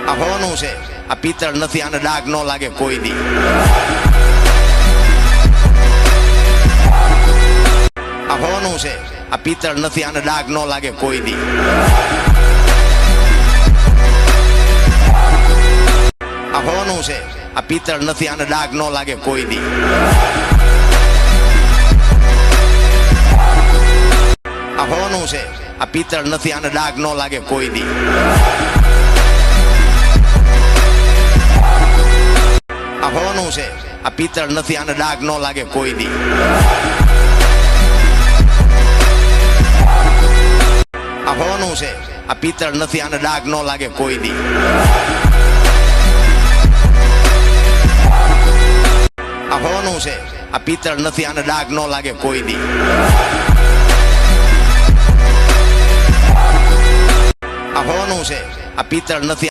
આ હોનું છે, આ પિત્તળ નથી, આને ડાઘ ન લાગે કોઈ દી. આ હોનું છે, આ પિત્તળ નથી, આને ડાઘ ન લાગે કોઈ દી. આ હોનું છે, આ પિત્તળ નથી, આને ડાઘ ન લાગે કોઈ દી. આ હોનું છે, આ પિત્તળ નથી, આને ડાઘ ન લાગે કોઈ દી. આ હોનું છે, આ પિત્તળ નથી, આને ડાઘ ન લાગે કોઈ દી. આ હોનું છે, આ પિત્તળ નથી, આને ડાઘ ન લાગે કોઈ દી. આ હોનું છે, આ પિત્તળ નથી, આને ડાઘ ન લાગે કોઈ દી. આ હોનું છે, આ પિત્તળ નથી.